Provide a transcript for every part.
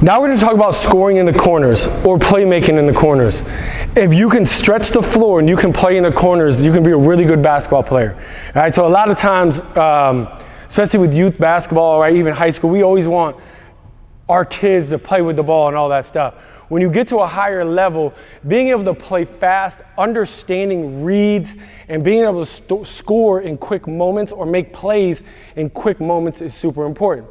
Now we're going to talk about scoring in the corners or playmaking in the corners. If you can stretch the floor and you can play in the corners, you can be a really good basketball player. All right, so a lot of times, especially with youth basketball, right, even high school, we always want our kids to play with the ball and all that stuff. When you get to a higher level, being able to play fast, understanding reads, and being able to score in quick moments or make plays in quick moments is super important.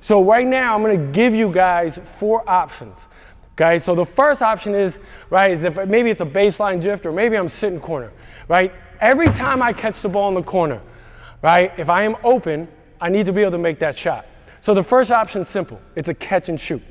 So right now, I'm going to give you guys 4 options. Okay, so the first option is, right, is if maybe it's a baseline drift or maybe I'm sitting corner, right? Every time I catch the ball in the corner, right, if I am open, I need to be able to make that shot. So the first option is simple. It's a catch and shoot.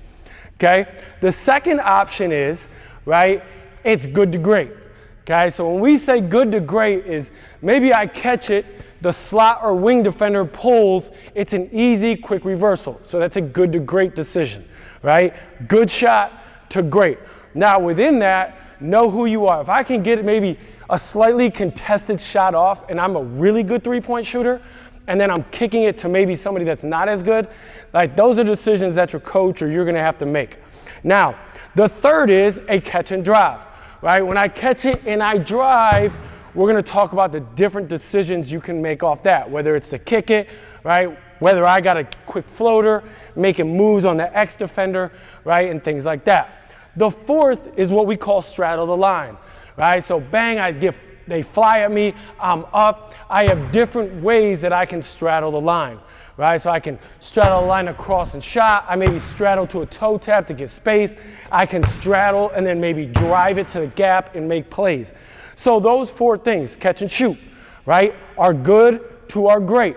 Okay? The second option is, right, it's good to great. Okay? So when we say good to great is maybe I catch it, the slot or wing defender pulls, it's an easy, quick reversal. So that's a good to great decision, right? Good shot to great. Now within that, know who you are. If I can get maybe a slightly contested shot off and I'm a really good three-point shooter, and then I'm kicking it to maybe somebody that's not as good, like those are decisions that your coach or you're gonna have to make. Now, the third is a catch and drive, right? When I catch it and I drive, we're gonna talk about the different decisions you can make off that, whether it's to kick it, right? Whether I got a quick floater, making moves on the X defender, right? And things like that. The fourth is what we call straddle the line, right? So bang, they fly at me, I'm up. I have different ways that I can straddle the line, right? So I can straddle the line across and shot. I maybe straddle to a toe tap to get space. I can straddle and then maybe drive it to the gap and make plays. So those 4 things, catch and shoot, right, are good to are great.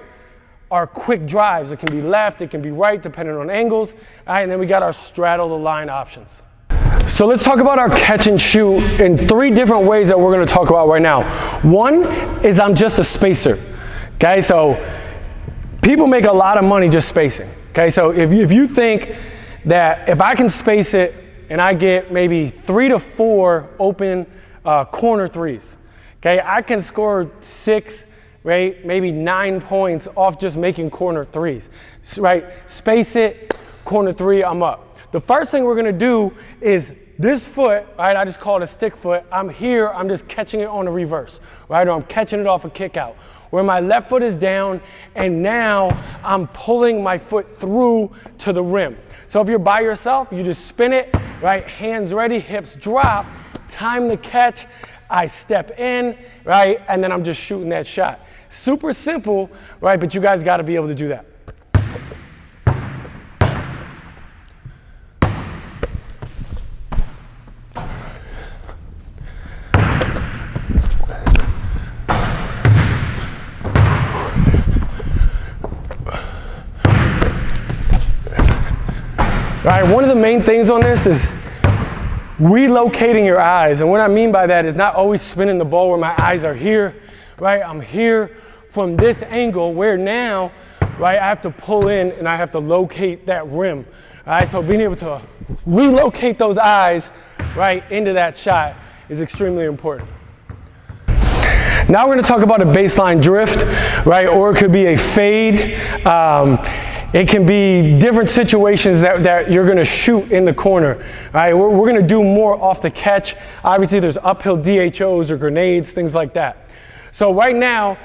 Our quick drives, it can be left, it can be right, depending on angles. All right, and then we got our straddle the line options. So let's talk about our catch and shoot in 3 different ways that we're going to talk about right now. One is I'm just a spacer. Okay, so people make a lot of money just spacing. Okay, so if you think that if I can space it and I get maybe 3 to 4 open corner threes, okay, I can score 6, right, maybe 9 points off just making corner threes, right? Space it, corner 3, I'm up. The first thing we're gonna do is this foot, right, I just call it a stick foot. I'm here, I'm just catching it on a reverse, right, or I'm catching it off a kick out, where my left foot is down, and now I'm pulling my foot through to the rim. So if you're by yourself, you just spin it, right, hands ready, hips drop, time the catch, I step in, right, and then I'm just shooting that shot. Super simple, right, but you guys gotta be able to do that. All right, one of the main things on this is relocating your eyes. And what I mean by that is not always spinning the ball where my eyes are here, right? I'm here from this angle where now, right, I have to pull in and I have to locate that rim. All right, so being able to relocate those eyes, right, into that shot is extremely important. Now we're going to talk about a baseline drift, right, or it could be a fade. It can be different situations that you're going to shoot in the corner. All right, we're going to do more off the catch. Obviously, there's uphill DHOs or grenades, things like that. So right now,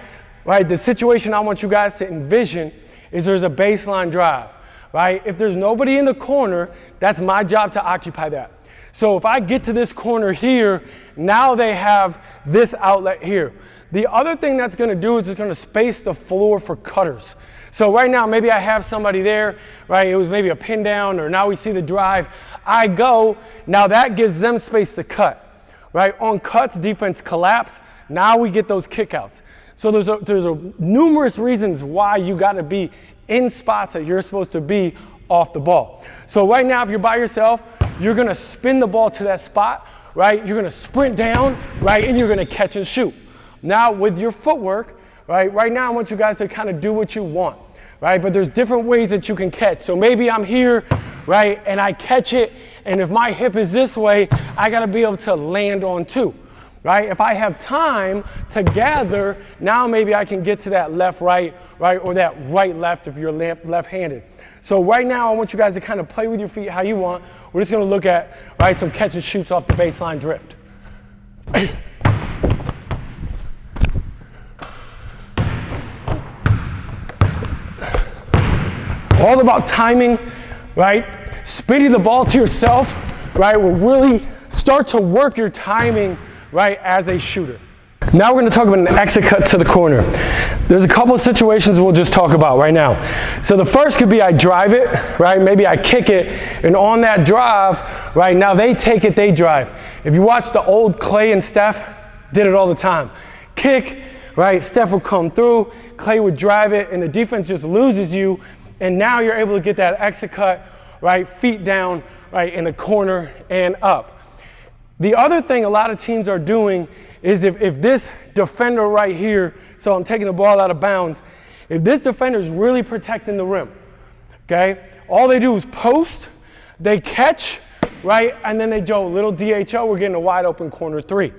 right, the situation I want you guys to envision is there's a baseline drive, right? If there's nobody in the corner, that's my job to occupy that. So if I get to this corner here, now they have this outlet here. The other thing that's going to do is it's going to space the floor for cutters. So right now, maybe I have somebody there, right? It was maybe a pin down, or now we see the drive. I go, now that gives them space to cut, right? On cuts, defense collapse. Now we get those kickouts. So there's numerous reasons why you got to be in spots that you're supposed to be off the ball. So right now, if you're by yourself, you're going to spin the ball to that spot, right? You're going to sprint down, right? And you're going to catch and shoot. Now with your footwork, right now I want you guys to kind of do what you want, right? But there's different ways that you can catch. So maybe I'm here, right, and I catch it, and if my hip is this way, I got to be able to land on 2. right? If I have time to gather, now maybe I can get to that left-right, right, or that right-left if you're left-handed. So right now, I want you guys to kind of play with your feet how you want. We're just going to look at, right, some catch and shoots off the baseline drift. All about timing, right? Spinning the ball to yourself, right, will really start to work your timing, right, as a shooter. Now we're going to talk about an exit cut to the corner. There's a couple of situations we'll just talk about right now. So the first could be I drive it, right? Maybe I kick it, and on that drive, right, now they take it, they drive. If you watch the old Clay and Steph, did it all the time. Kick, right, Steph would come through, Clay would drive it, and the defense just loses you, and now you're able to get that exit cut, right, feet down, right, in the corner and up. The other thing a lot of teams are doing is if this defender right here, so I'm taking the ball out of bounds, if this defender is really protecting the rim, okay, all they do is post, they catch, right, and then they go little DHO, we're getting a wide open corner three.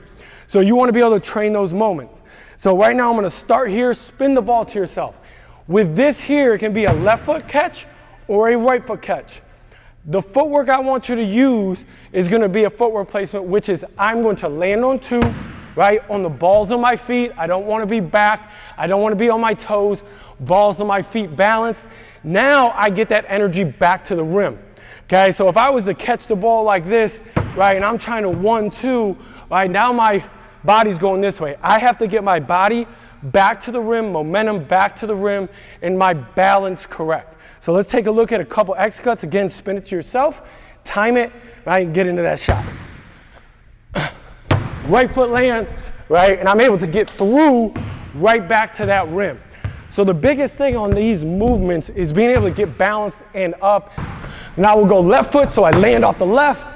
So you want to be able to train those moments. So right now I'm going to start here, spin the ball to yourself. With this here, it can be a left foot catch or a right foot catch. The footwork I want you to use is going to be a footwork placement, which is I'm going to land on two, right, on the balls of my feet. I don't want to be back. I don't want to be on my toes. Balls of my feet balanced. Now I get that energy back to the rim. Okay, so if I was to catch the ball like this, right, and I'm trying to 1-2, right, now my body's going this way. I have to get my body back to the rim, momentum back to the rim, and my balance correct. So let's take a look at a couple exit cuts. Again, spin it to yourself, time it, right, and get into that shot. Right foot land, right, and I'm able to get through right back to that rim. So the biggest thing on these movements is being able to get balanced and up. Now we'll go left foot, so I land off the left,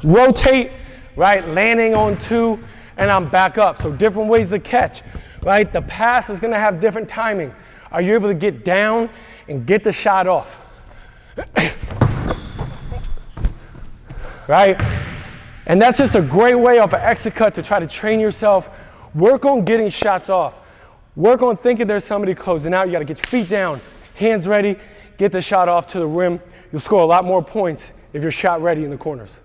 rotate, right, landing on two, and I'm back up. So different ways to catch, right? The pass is gonna have different timing. Are you able to get down and get the shot off? Right? And that's just a great way off an exit cut to try to train yourself. Work on getting shots off. Work on thinking there's somebody closing out. You gotta get your feet down, hands ready, get the shot off to the rim. You'll score a lot more points if you're shot ready in the corners.